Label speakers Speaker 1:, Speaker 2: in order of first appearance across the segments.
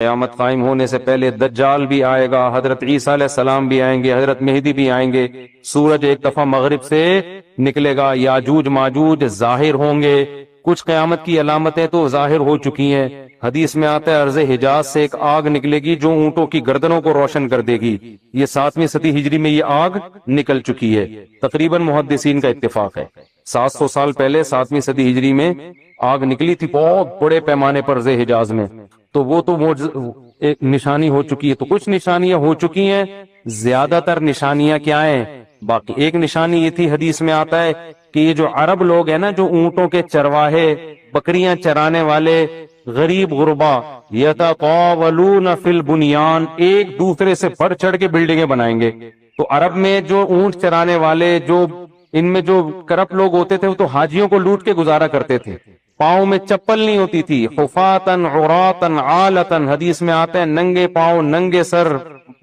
Speaker 1: قیامت قائم ہونے سے پہلے دجال بھی آئے گا، حضرت عیسیٰ علیہ السلام بھی آئیں گے، حضرت مہدی بھی آئیں گے، سورج ایک دفعہ مغرب سے نکلے گا، یاجوج ماجوج ظاہر ہوں گے۔ کچھ قیامت کی علامتیں تو ظاہر ہو چکی ہیں، حدیث میں آتا ہے ارض حجاز سے ایک آگ نکلے گی جو اونٹوں کی گردنوں کو روشن کر دے گی، یہ 7ویں صدی ہجری میں یہ آگ نکل چکی ہے، تقریباً محدثین کا اتفاق ہے۔ 700 سال پہلے 7ویں صدی ہجری میں آگ نکلی تھی بہت بڑے پیمانے پر ارض حجاز میں، تو وہ تو ایک نشانی ہو چکی ہے۔ تو کچھ نشانیاں ہو چکی ہیں، زیادہ تر نشانیاں کیا ہیں باقی؟ ایک نشانی یہ تھی، حدیث میں آتا ہے کہ یہ جو عرب لوگ ہیں نا، جو اونٹوں کے چرواہے، بکریاں چرانے والے غریب غربا، یتقاولون فی البنیان، ایک دوسرے سے بڑھ چڑھ کے بلڈنگیں بنائیں گے۔ تو عرب میں جو اونٹ چرانے والے، جو ان میں جو کرپٹ لوگ ہوتے تھے، وہ تو حاجیوں کو لوٹ کے گزارا کرتے تھے، پاؤں میں چپل نہیں ہوتی تھی، حفاتن عوراتن عالتن، حدیث میں آتے ہیں ننگے پاؤں ننگے سر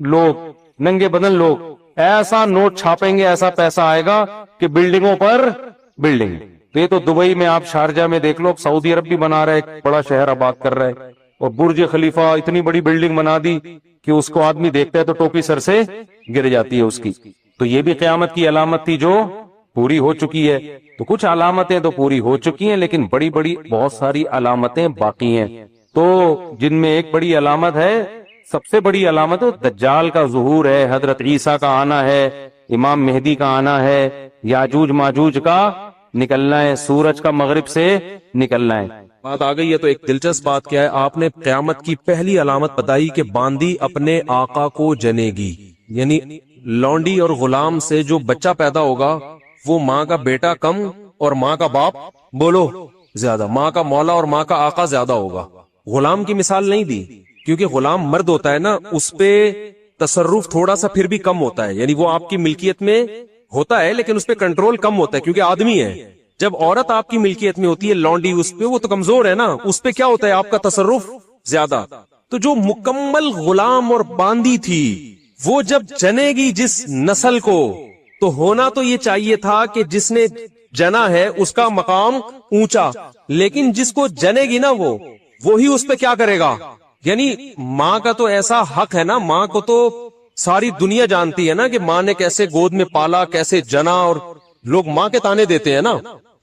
Speaker 1: لوگ، ننگے بدن لوگ، ایسا نوٹ چھاپیں گے، ایسا پیسہ آئے گا کہ بلڈنگوں پر بلڈنگ۔ تو یہ تو دبئی میں، آپ شارجہ میں دیکھ لو، سعودی عرب بھی بنا رہا ہے، ایک بڑا شہر آباد کر رہا ہے، اور برج خلیفہ اتنی بڑی بلڈنگ بنا دی کہ اس کو آدمی دیکھتا ہے تو ٹوپی سر سے گر جاتی ہے اس کی۔ تو یہ بھی قیامت کی علامت تھی جو پوری ہو چکی ہے۔ تو کچھ علامتیں تو پوری ہو چکی ہیں، لیکن بڑی بڑی بہت ساری علامتیں باقی ہیں۔ تو جن میں ایک بڑی علامت ہے، سب سے بڑی علامت دجال کا ظہور ہے، حضرت عیسیٰ کا آنا ہے، امام مہدی کا آنا ہے، یاجوج ماجوج کا نکلنا ہے، سورج کا مغرب سے نکلنا ہے۔
Speaker 2: بات آ گئی ہے تو ایک دلچسپ بات کیا ہے، آپ نے قیامت کی پہلی علامت بتائی کہ باندی اپنے آقا کو جنے گی، یعنی لونڈی اور غلام سے جو بچہ پیدا ہوگا وہ ماں کا بیٹا کم اور ماں کا باپ بولو زیادہ، ماں کا مولا اور ماں کا آقا زیادہ ہوگا۔ غلام کی مثال نہیں دی کیونکہ غلام مرد ہوتا ہے نا، اس پہ تصرف تھوڑا سا پھر بھی کم ہوتا ہے، یعنی وہ آپ کی ملکیت میں ہوتا ہے لیکن اس پہ کنٹرول کم ہوتا ہے کیونکہ آدمی ہے۔ جب عورت آپ کی ملکیت میں ہوتی ہے، لونڈی، اس پہ وہ تو کمزور ہے نا، اس پہ کیا ہوتا ہے آپ کا تصرف زیادہ۔ تو جو مکمل غلام اور باندی تھی وہ جب جنے گی جس نسل کو، تو ہونا تو یہ چاہیے تھا کہ جس نے جنا ہے اس کا مقام اونچا، لیکن جس کو جنے گی نا وہی اس پہ کیا کرے گا۔ یعنی ماں کا تو ایسا حق ہے نا، ماں کو تو ساری دنیا جانتی ہے نا کہ ماں نے کیسے گود میں پالا، کیسے جنا، اور لوگ ماں کے تانے دیتے ہیں نا۔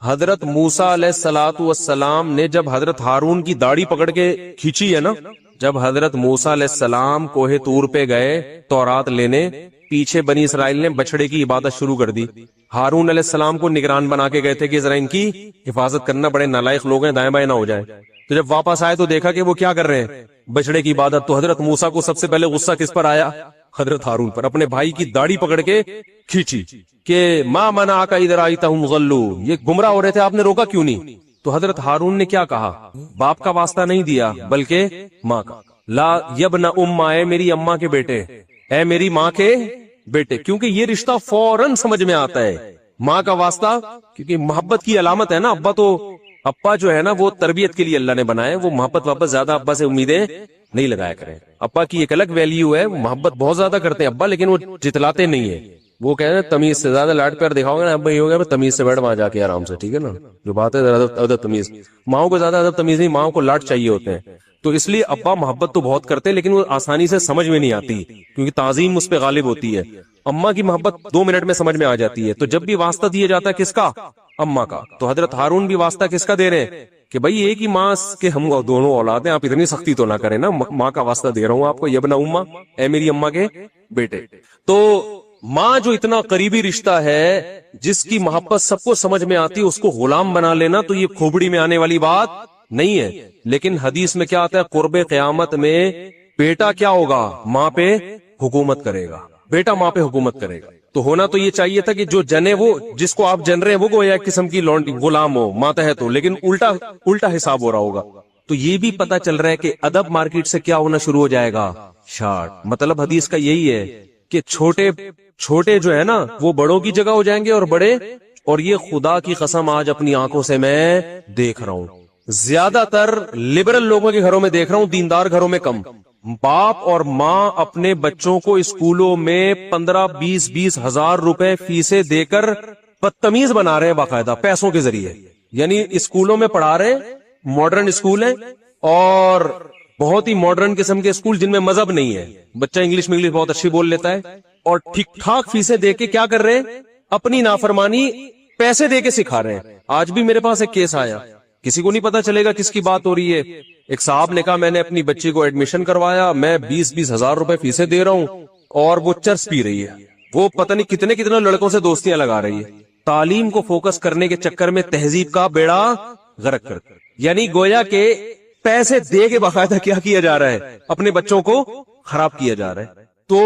Speaker 2: حضرت موسیٰ علیہ الصلوۃ والسلام نے جب حضرت ہارون کی داڑھی پکڑ کے کھینچی ہے نا، جب حضرت موسیٰ علیہ السلام کوہ طور پہ گئے تورات لینے، پیچھے بنی اسرائیل نے بچڑے کی عبادت شروع کر دی۔ ہارون علیہ السلام کو نگران بنا کے گئے تھے کہ ذرا ان کی حفاظت کرنا، بڑے نالائق لوگ ہیں، دائیں بائیں نہ ہو جائے۔ تو جب واپس آئے تو دیکھا کہ وہ کیا کر رہے ہیں، بچڑے کی عبادت۔ تو حضرت موسیٰ کو سب سے پہلے غصہ کس پر آیا؟ حضرت ہارون پر۔ اپنے بھائی کی داڑھی پکڑ کے کھینچی کہ ما منعک اذ رأیتہم ضلوا، یہ گمراہ ہو رہے تھے، آپ نے روکا کیوں نہیں؟ تو حضرت ہارون نے کیا کہا؟ باپ کا واسطہ نہیں دیا بلکہ ماں کا۔ لا یبن ام، اے میری اماں کے بیٹے، اے میری ماں کے بیٹے، کیونکہ یہ رشتہ فوراً سمجھ میں آتا ہے، ماں کا واسطہ، کیونکہ محبت کی علامت ہے نا۔ ابا جو ہے نا وہ تربیت کے لیے اللہ نے بنائے، وہ محبت واپس زیادہ ابا سے امیدیں نہیں لگایا کریں۔ ابا کی ایک الگ ویلیو ہے، وہ محبت بہت زیادہ کرتے ہیں ابا، لیکن وہ جتلاتے نہیں ہے۔ وہ کہہ رہے ہیں تمیز سے زیادہ لاڈ پیار دکھاؤ گے نا ابا، یہ ہو گیا تمیز سے بیٹھ وہاں جا کے آرام سے، ٹھیک ہے نا، جو بات ہے ادب تمیز۔ ماؤں کو زیادہ ادب تمیز نہیں، ماؤں کو لاڈ چاہیے ہوتے ہیں۔ تو اس لیے ابا محبت تو بہت کرتے ہیں لیکن وہ آسانی سے سمجھ میں نہیں آتی کیونکہ تعظیم اس پہ غالب ہوتی ہے۔ اماں کی محبت 2 منٹ میں سمجھ میں آ جاتی ہے۔ تو جب بھی واسطہ دیا جاتا ہے کس کا؟ اماں کا۔ تو حضرت ہارون بھی واسطہ کس کا دے رہے ہیں کہ بھائی ایک ہی ماں کے ہم دونوں اولاد ہیں، آپ اتنی سختی تو نہ کریں نا، ماں کا واسطہ دے رہا ہوں آپ کو، یبن اماں، اے میری اماں کے بیٹے۔ تو ماں جو اتنا قریبی رشتہ ہے، جس کی محبت سب کو سمجھ میں آتی ہے، اس کو غلام بنا لینا تو یہ کھوپڑی میں آنے والی بات نہیں ہے۔ لیکن حدیث میں کیا آتا ہے؟ قرب قیامت میں بیٹا کیا ہوگا؟ ماں پہ حکومت کرے گا، بیٹا ماں پہ حکومت کرے گا۔ تو ہونا تو یہ چاہیے تھا کہ جو جنے، وہ جس کو آپ جن رہے ہیں وہ گویا ایک قسم کی لونڈی غلام ہو، ماتحت ہو، لیکن الٹا حساب ہو رہا ہوگا۔ تو یہ بھی پتا چل رہا ہے کہ ادب مارکیٹ سے کیا ہونا شروع ہو جائے گا؟ شارٹ۔ مطلب حدیث کا یہی ہے کہ چھوٹے جو ہے نا وہ بڑوں کی جگہ ہو جائیں گے، اور بڑے، اور یہ خدا کی قسم آج اپنی آنکھوں سے میں دیکھ رہا ہوں، زیادہ تر لبرل لوگوں کے گھروں میں دیکھ رہا ہوں، دیندار گھروں میں کم۔ باپ اور ماں اپنے بچوں کو اسکولوں میں 15-20 ہزار روپے فیسیں دے کر بدتمیز بنا رہے ہیں باقاعدہ پیسوں کے ذریعے، یعنی اسکولوں میں پڑھا رہے ہیں، ماڈرن اسکول ہیں، اور بہت ہی ماڈرن قسم کے اسکول جن میں مذہب نہیں ہے, بچہ انگلش میں انگلش بہت اچھی بول لیتا ہے, اور ٹھیک ٹھاک فیسیں دے کے کیا کر رہے ہیں, اپنی نافرمانی پیسے دے کے سکھا رہے ہیں. آج بھی میرے پاس ایک کیس آیا, کسی کو نہیں پتا چلے گا کس کی بات ہو رہی ہے. ایک صاحب نے کہا میں نے اپنی بچی کو ایڈمیشن کروایا, میں 20-20 ہزار روپے فیسیں دے رہا ہوں, اور وہ چرس پی رہی ہے, وہ پتہ نہیں کتنے کتنے لڑکوں سے دوستیاں لگا رہی ہے. تعلیم کو فوکس کرنے کے چکر میں تہذیب کا بیڑا غرق کر, یعنی گویا کہ پیسے دے کے باقاعدہ کیا جا رہا ہے, اپنے بچوں کو خراب کیا جا رہا ہے. تو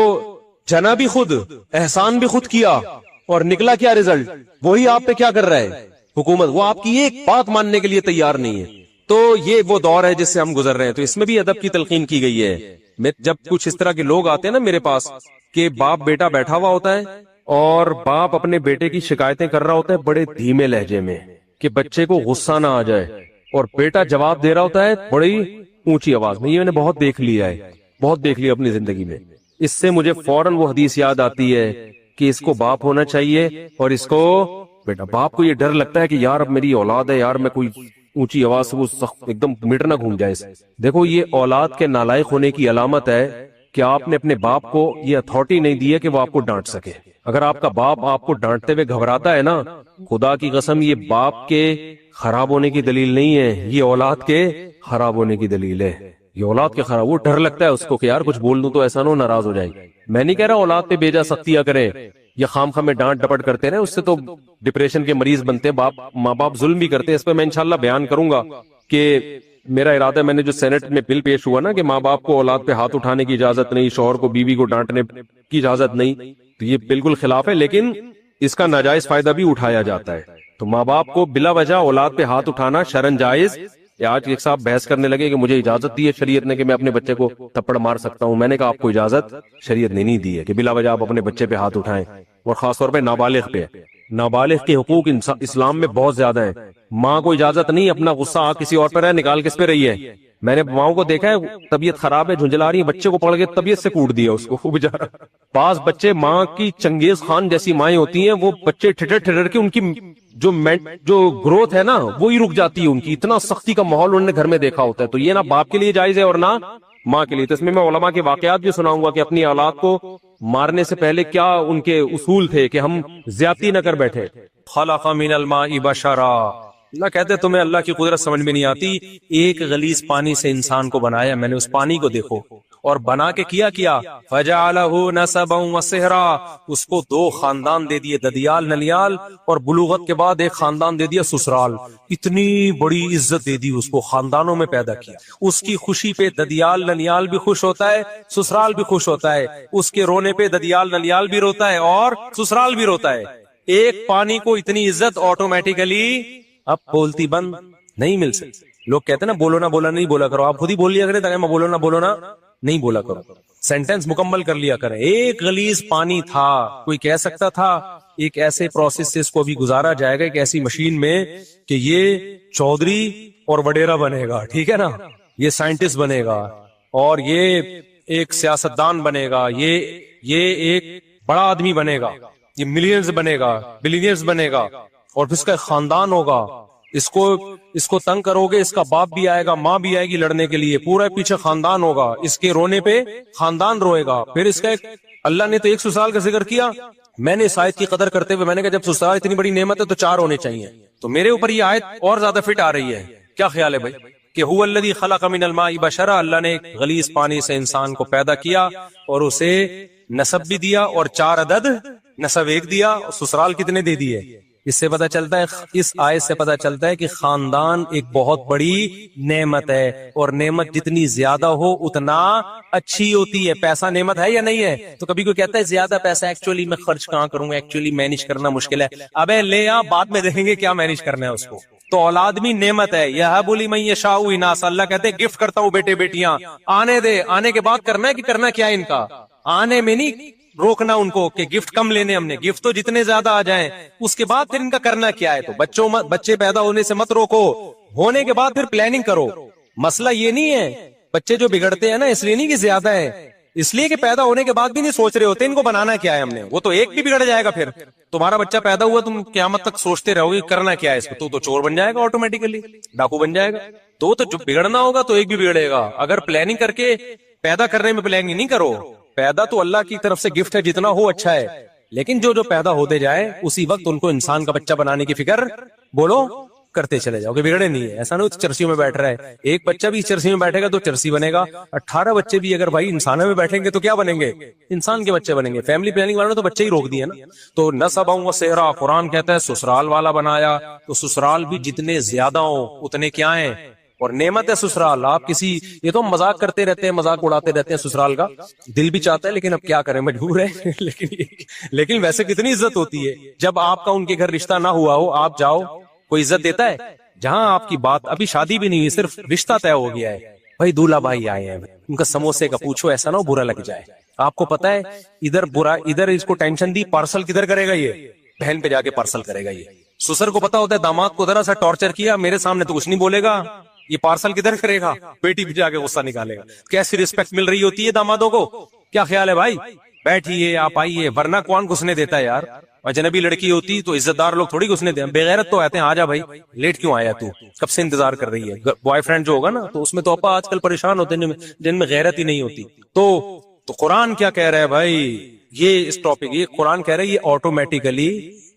Speaker 2: جنا بھی خود, احسان بھی خود کیا, اور نکلا کیا رزلٹ, وہی آپ پہ کیا کر رہا ہے حکومت, وہ آپ کی ایک بات ماننے کے لیے تیار نہیں ہے. تو یہ وہ دور ہے جس سے ہم گزر رہے ہیں. تو اس میں بھی ادب کی تلقین کی گئی ہے. جب کچھ اس طرح کے لوگ آتے ہیں نا میرے پاس, کہ باپ بیٹا بیٹھا ہوا ہوتا ہے اور باپ اپنے بیٹے کی شکایتیں کر رہا ہوتا ہے بڑے دھیمے لہجے میں کہ بچے کو غصہ نہ آ جائے, اور بیٹا جواب دے رہا ہوتا ہے بڑی اونچی آواز میں. یہ میں نے بہت دیکھ لیا ہے, بہت دیکھ لیا اپنی زندگی میں. اس سے مجھے فوراً وہ حدیث یاد آتی ہے کہ اس کو باپ ہونا چاہیے اور اس کو بیٹا. باپ کو یہ ڈر لگتا ہے کہ یار اب میری اولاد ہے, یار میں کوئی اونچی آواز سے وہ سخت ایک دم میٹر نہ گھوم جائے. دیکھو یہ اولاد کے نالائق ہونے کی علامت ہے کہ آپ نے اپنے باپ کو یہ اتھارٹی نہیں دی ہے کہ وہ آپ کو ڈانٹ سکے. اگر آپ کا باپ آپ کو ڈانٹتے ہوئے گھبراتا ہے نا, خدا کی قسم یہ باپ کے خراب ہونے کی دلیل نہیں ہے, یہ اولاد کے خراب ہونے کی دلیل ہے. یہ اولاد کے خراب, وہ ڈر لگتا ہے اس کو کہ یار کچھ بول دوں تو ایسا نہ ہو ناراض ہو جائے. میں نہیں کہہ رہا اولاد پہ بیجا سختیاں کریں یا خام خام میں ڈانٹ ڈپٹ کرتے رہے, اس سے تو ڈپریشن کے مریض بنتے, ماں باپ ظلم بھی کرتے. اس پہ میں انشاءاللہ بیان کروں گا کہ میرا ارادہ ہے, میں نے جو سینٹ میں بل پیش ہوا نا کہ ماں باپ کو اولاد پہ ہاتھ اٹھانے کی اجازت نہیں, شوہر کو بیوی کو ڈانٹنے کی اجازت نہیں, تو یہ بالکل خلاف ہے. لیکن اس کا ناجائز فائدہ بھی اٹھایا جاتا ہے. تو ماں باپ کو بلا وجہ اولاد پہ ہاتھ اٹھانا شرعن جائز. آج ایک صاحب بحث کرنے لگے کہ مجھے اجازت دی ہے شریعت نے کہ میں اپنے بچے کو تھپڑ مار سکتا ہوں. میں نے کہا آپ کو اجازت شریعت نے نہیں دی ہے کہ بلا وجہ آپ اپنے بچے پہ ہاتھ اٹھائیں, اور خاص طور پہ نابالغ پہ. نابالغ کے حقوق اسلام میں بہت زیادہ ہیں. ماں کو اجازت نہیں اپنا غصہ کسی اور پر ہے نکال کس پہ رہی ہے. میں نے ماؤں کو دیکھا ہے طبیعت خراب ہے, جھنجلا رہی ہے, بچے کو پڑھ کے طبیعت سے کوٹ دیا اس کو, وہ بیچارہ. بعض بچے ماں کی چنگیز خان جیسی مائیں ہوتی ہیں, وہ بچے ٹھٹر ٹھٹر کے ان کی جو گروتھ ہے نا وہی رک جاتی ہے ان کی. اتنا سختی کا ماحول انہوں نے گھر میں دیکھا ہوتا ہے. تو یہ نہ باپ کے لیے جائز ہے اور نہ ماں کے لیے. تو اس میں علماء کے واقعات بھی سناؤں گا کہ اپنی اولاد کو مارنے سے پہلے کیا ان کے اصول تھے کہ ہم زیادتی نہ کر بیٹھے. خلق من الماء بشرا, اللہ کہتے ہیں تمہیں اللہ کی قدرت سمجھ میں نہیں آتی. ایک غلیظ پانی سے انسان کو بنایا میں نے, اس پانی کو دیکھو, اور بنا کے کیا فجعلہ نسبا وصہرا, اس کو 2 خاندان دے دیے, ددیال نلیال, اور بلوغت کے بعد ایک خاندان دے دیا سسرال. اتنی بڑی عزت دے دی اس کو, خاندانوں میں پیدا کیا. اس کی خوشی پہ ددیال نلیال بھی خوش ہوتا ہے, سسرال بھی خوش ہوتا ہے. اس کے رونے پہ ددیال نلیال بھی روتا ہے اور سسرال بھی روتا ہے. ایک پانی کو اتنی عزت آٹومیٹیکلی اب بولتی بند نہیں مل سکتی. لوگ کہتے ہیں نا بولو نہ بولا نہیں بولا کرو, آپ خود ہی بول لیا کریں تاکہ میں بولو نہ نہیں بولا کرو, سینٹنس مکمل کر لیا کریں. ایک غلیظ پانی تھا, کوئی کہہ سکتا تھا ایک ایسے پروسیس سے اس کو بھی گزارا جائے گا, ایک ایسی مشین میں کہ یہ چودھری اور وڈیرا بنے گا, ٹھیک ہے نا, یہ سائنٹسٹ بنے گا, اور یہ ایک سیاستدان بنے گا, یہ ایک بڑا آدمی بنے گا, یہ ملینئرز بنے گا, بلینئرز بنے گا, اور پھر اس کا ایک خاندان ہوگا. اس کو تنگ کرو گے, اس کا باپ بھی آئے گا, ماں بھی آئے گی لڑنے کے لیے, پورا پیچھے خاندان ہوگا, اس کے رونے پہ خاندان روئے گا. پھر اس کا ایک, اللہ نے تو ایک سسرال کا ذکر کیا, میں نے اس آیت کی قدر کرتے ہوئے میں نے کہا جب سسرال اتنی بڑی نعمت ہے تو 4 ہونے چاہیے. تو میرے اوپر یہ آیت اور زیادہ فٹ آ رہی ہے. کیا خیال ہے بھائی کہ هو الذی خلق من الماء بشرا, اللہ نے ایک غلیظ پانی سے انسان کو پیدا کیا اور اسے نسب بھی دیا, اور 4 عدد نسب ایک دیا, اور سسرال کتنے دے دیے. اس سے پتا چلتا ہے, اس آیت سے پتا چلتا ہے کہ خاندان ایک بہت بڑی نعمت ہے, اور نعمت جتنی زیادہ ہو اتنا اچھی ہوتی ہے. پیسہ نعمت ہے یا نہیں ہے؟ تو کبھی کوئی کہتا ہے زیادہ پیسہ ایکچولی میں خرچ کہاں کروں, ایکچولی مینیج کرنا مشکل ہے. ابے لے آ, بعد میں دیکھیں گے کیا مینیج کرنا ہے اس کو. تو اولاد بھی نعمت ہے. یہب لمن یشاء اناثا, اللہ کہتے ہیں گفٹ کرتا ہوں بیٹے بیٹیاں, آنے دے, آنے کے بعد کرنا ہے کہ کرنا کیا ہے ان کا, آنے میں نہیں روکنا ان کو کہ گفٹ کم لینے, ہم نے گفٹ تو جتنے زیادہ آ جائیں, اس کے بعد پھر ان کا کرنا کیا ہے. تو بچے پیدا ہونے سے مت روکو, ہونے کے بعد پھر پلاننگ کرو. مسئلہ یہ نہیں ہے, بچے جو بگڑتے ہیں نا اس لیے نہیں کہ زیادہ ہے, اس لیے کہ پیدا ہونے کے بعد بھی نہیں سوچ رہے ہوتے ان کو بنانا کیا ہے ہم نے. وہ تو ایک بھی بگڑ جائے گا, پھر تمہارا بچہ پیدا ہوا تم قیامت تک سوچتے رہو گے کرنا کیا ہے اس کو, تو چور بن جائے گا, آٹومیٹیکلی ڈاکو بن جائے گا. تو جو بگڑنا ہوگا تو ایک بھی بگڑے گا. اگر پلاننگ کر کے پیدا کرنے میں پلاننگ نہیں کرو, پیدا تو اللہ کی طرف سے گفٹ ہے, جتنا ہو اچھا ہے, لیکن جو پیدا ہوتے جائے اسی وقت ان کو انسان کا بچہ بنانے کی فکر بولو کرتے چلے جاؤ کہ بگڑے نہیں ہے. ایسا نہیں چرسیوں میں بیٹھ رہا ہے, ایک بچہ بھی چرسی میں بیٹھے گا تو چرسی بنے گا, 18 بچے بھی اگر بھائی انسانوں میں بیٹھیں گے تو کیا بنیں گے, انسان کے بچے بنیں گے. فیملی پلاننگ والوں نے تو بچے ہی روک دیے نا. تو نسبا و صہرا, قرآن کہتا ہے سسرال والا بنایا, تو سسرال بھی جتنے زیادہ ہوں اتنے کیا ہیں, اور نعمت ہے سسرال. آپ کسی, یہ تو مذاق کرتے رہتے ہیں, مذاق اڑاتے رہتے ہیں سسرال کا, دل بھی چاہتا ہے لیکن اب کیا کریں, مجبور ہے. لیکن ویسے کتنی عزت ہوتی ہے جب آپ کا ان کے گھر رشتہ نہ ہوا ہو, آپ جاؤ کوئی عزت دیتا ہے. جہاں آپ کی بات ابھی شادی بھی نہیں ہوئی, صرف رشتہ طے ہو گیا ہے, بھائی دولہا بھائی آئے ہیں, ان کا سموسے کا پوچھو, ایسا نہ ہو برا لگ جائے. آپ کو پتا ہے ادھر برا, ادھر اس کو ٹینشن دی, پارسل کدھر کرے گا, یہ بہن پہ جا کے پارسل کرے گا. یہ سسر کو پتا ہوتا ہے داماد کو ذرا سا ٹارچر کیا, میرے سامنے تو کچھ نہیں بولے گا, یہ پارسل کدھر کرے گا, بیٹی پہ جا کے غصہ نکالے گا. کیسی رسپیکٹ مل رہی ہوتی ہے دامادوں کو, کیا خیال ہے بھائی, بیٹھیے آپ آئیے, ورنہ کون گھسنے دیتا ہے یار. اجنبی لڑکی ہوتی تو عزت دار لوگ تھوڑی گھسنے دیں, بغیرت تو آتے ہیں, آجا بھائی لیٹ کیوں آیا, تو کب سے انتظار کر رہی ہے. بوائے فرینڈ جو ہوگا نا تو اس میں تو ابا آج کل پریشان ہوتے ہیں جن میں غیرت ہی نہیں ہوتی. تو قرآن کیا کہہ رہا ہے بھائی, یہ اس ٹاپک, یہ قرآن کہہ رہا ہے یہ آٹومیٹیکلی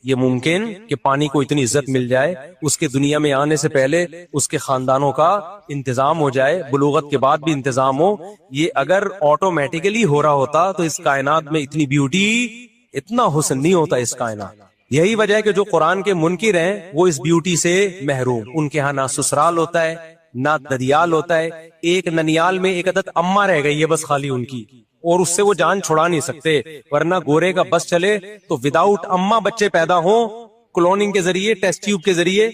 Speaker 2: یہ ممکن کہ پانی کو اتنی عزت مل جائے, اس کے دنیا میں آنے سے پہلے اس کے خاندانوں کا انتظام ہو جائے, بلوغت کے بعد بھی انتظام ہو. یہ اگر آٹومیٹیکلی ہو رہا ہوتا تو اس کائنات میں اتنی بیوٹی, اتنا حسن نہیں ہوتا اس کائنات. یہی وجہ ہے کہ جو قرآن کے منکر ہیں وہ اس بیوٹی سے محروم. ان کے ہاں نہ سسرال ہوتا ہے نہ ددیال ہوتا ہے, ایک ننیال میں ایک عدد اماں رہ گئی ہے بس خالی ان کی, اور اس سے وہ جان چھڑا نہیں سکتے. ورنہ گورے کا بس چلے تو وداؤٹ اماں بچے پیدا ہوں, کلوننگ کے ذریعے, ٹیسٹ ٹیوب کے ذریعے,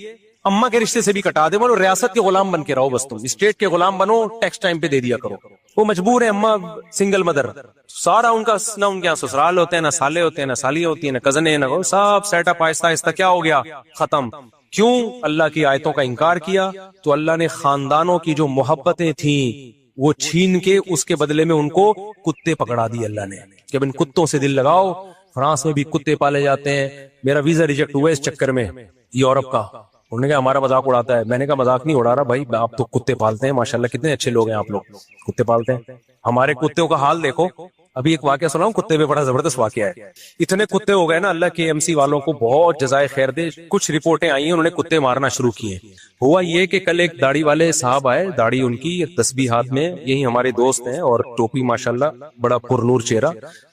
Speaker 2: اماں کے رشتے سے بھی کٹا دے, بولو ریاست کے غلام بن کے رہو, بس تم اسٹیٹ کے غلام بنو, ٹیکس ٹائم پہ دے دیا کرو. وہ مجبور ہے, اماں سنگل مدر, سارا ان کا نہ ان کے یہاں سسرال ہوتے ہیں, نہ سالے ہوتے ہیں, نہ سالی ہوتی ہیں, نہ کزن ہے, نہ سب سیٹ اپ آہستہ آہستہ کیا ہو گیا, ختم. کیوں؟ اللہ کی آیتوں کا انکار کیا. تو اللہ نے خاندانوں کی جو محبتیں تھیں وہ چھین کے اس کے بدلے میں ان کو کتے پکڑا دی اللہ نے, کہ ان کتوں سے دل لگاؤ. فرانس میں بھی کتے پالے جاتے ہیں. میرا ویزا ریجیکٹ ہوا اس چکر میں یورپ کا. انہوں نے کہا ہمارا مذاق اڑاتا ہے. میں نے کہا مذاق نہیں اڑا رہا بھائی, آپ تو کتے پالتے ہیں, ماشاءاللہ کتنے اچھے لوگ ہیں آپ لوگ, کتے پالتے ہیں. ہمارے کتوں کا حال دیکھو. ابھی ایک واقعہ سناؤں, کتے پہ بڑا زبردست واقعہ ہے. اتنے کتے ہو گئے نا, اللہ کے ایم سی والوں کو بہت جزائے خیر دے. کچھ رپورٹیں آئی ہیں انہوں نے کتے مارنا شروع کیے. ہوا یہ کہ کل ایک داڑھی والے صاحب آئے, داڑھی ان کی, تسبیح ہاتھ میں, یہی ہمارے دوست ہیں, اور ٹوپی ماشاءاللہ, بڑا پرنور چہرہ.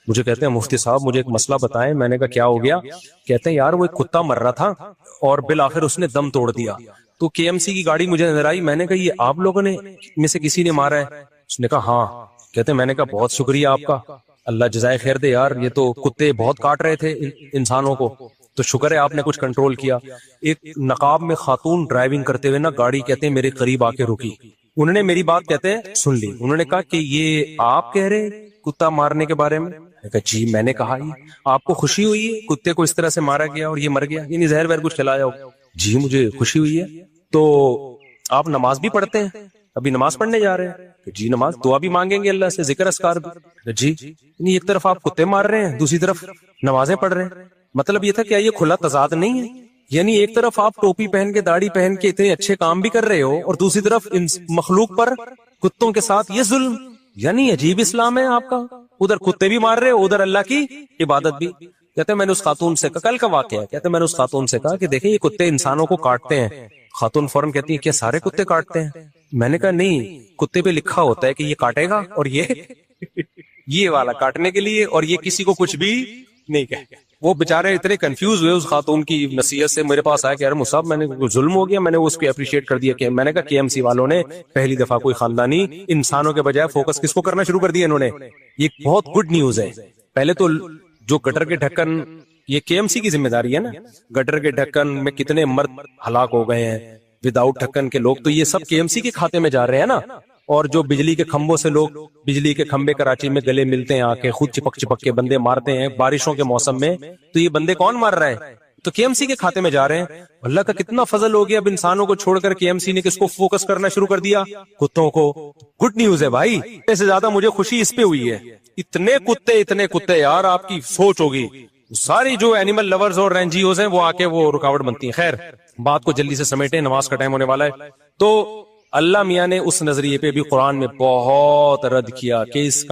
Speaker 2: مجھے کہتے ہیں مفتی صاحب مجھے ایک مسئلہ بتائیں. میں نے کہا کیا ہو گیا؟ کہتے ہیں یار وہ ایک کتا مر رہا تھا اور بالآخر اس نے دم توڑ دیا. تو کے ایم سی کی گاڑی مجھے نظر آئی. میں نے کہا یہ آپ لوگوں نے میں سے کسی نے مارا ہے؟ اس نے کہا ہاں. کہتے ہیں میں نے کہا بہت شکریہ آپ کا, اللہ جزائے خیر دے یار, یہ تو کتے بہت کاٹ رہے تھے انسانوں کو, تو شکر ہے آپ نے کچھ کنٹرول کیا. ایک نقاب میں خاتون ڈرائیونگ کرتے ہوئے نا گاڑی, کہتے ہیں میرے قریب آ کے رکی. انہوں نے میری بات کہتے ہیں سن لی. انہوں نے کہا کہ یہ آپ کہہ رہے کتا مارنے کے بارے میں؟ کہا جی. میں نے کہا یہ آپ کو خوشی ہوئی ہے کتے کو اس طرح سے مارا گیا اور یہ مر گیا, یعنی زہر وہر کچھ کھلایا ہو؟ جی مجھے خوشی ہوئی ہے. تو آپ نماز بھی پڑھتے ہیں؟ ابھی نماز پڑھنے جا رہے ہیں. جی نماز, دعا بھی مانگیں گے اللہ سے, ذکر اذکار بھی. جی یعنی ایک طرف آپ کتے مار رہے ہیں, دوسری طرف نمازیں پڑھ رہے ہیں. مطلب یہ تھا کہ یہ کھلا تضاد نہیں ہے, یعنی ایک طرف آپ ٹوپی پہن کے داڑھی پہن کے اتنے اچھے کام بھی کر رہے ہو اور دوسری طرف ان مخلوق پر کتوں کے ساتھ یہ ظلم, یعنی عجیب اسلام ہے آپ کا. ادھر کتے بھی مار رہے ہو, ادھر اللہ کی عبادت بھی. کہتے ہیں میں نے اس خاتون سے کل کا واقعہ ہے, کہتے ہیں میں نے اس خاتون سے کہا کہ دیکھیں یہ کتے انسانوں کو کاٹتے ہیں. خاتون فوراً کہتی ہے کیا سارے کتے کاٹتے ہیں؟ میں نے کہا نہیں, کتے پہ لکھا ہوتا ہے کہ یہ کاٹے گا, اور یہ والا کاٹنے کے لیے, اور یہ کسی کو کچھ بھی نہیں کہے. وہ بےچارے اتنے کنفیوز ہوئے اس خاتون کی نصیحت سے, میرے پاس آیا کہ یار مصعب میں نے ظلم ہو گیا. میں نے اس کو اپریشیٹ کر دیا. کہ میں نے کہا کے ایم سی والوں نے پہلی دفعہ کوئی خاندانی انسانوں کے بجائے فوکس کس کو کرنا شروع کر دیا انہوں نے. یہ بہت گڈ نیوز ہے. پہلے تو جو گٹر کے ڈھکن, یہ کے ایم سی کی ذمہ داری ہے نا, گٹر کے ڈھکن میں کتنے مرد ہلاک ہو گئے ہیں وداؤٹ ڈھکن کے لوگ, تو یہ سب کے ایم سی کے کھاتے میں جا رہے ہیں نا. اور جو بجلی کے کھمبوں سے لوگ, بجلی کے کھمبے کراچی میں گلے ملتے ہیں آ کے, خود چپک چپک کے بندے مارتے ہیں بارشوں کے موسم میں, تو یہ بندے کون مار رہا ہے؟ تو کے ایم سی کے کھاتے میں جا رہے ہیں. اللہ کا کتنا فضل ہو گیا, اب انسانوں کو چھوڑ کر کے ایم سی نے کس کو فوکس کرنا شروع کر دیا؟ کتوں کو. گڈ نیوز ہے بھائی. اس سے زیادہ مجھے خوشی اس پہ ہوئی ہے. اتنے کتے یار, آپ کی سوچ ہوگی. ساری جو اینیمل لورز اور رینجیوز ہیں وہ آ کے وہ رکاوٹ بنتی ہیں. خیر بات کو جلدی سے سمیٹیں, نماز کا ٹائم ہونے والا ہے. تو اللہ میاں نے اس نظریے پہ بھی قرآن میں بہت رد کیا کہ اس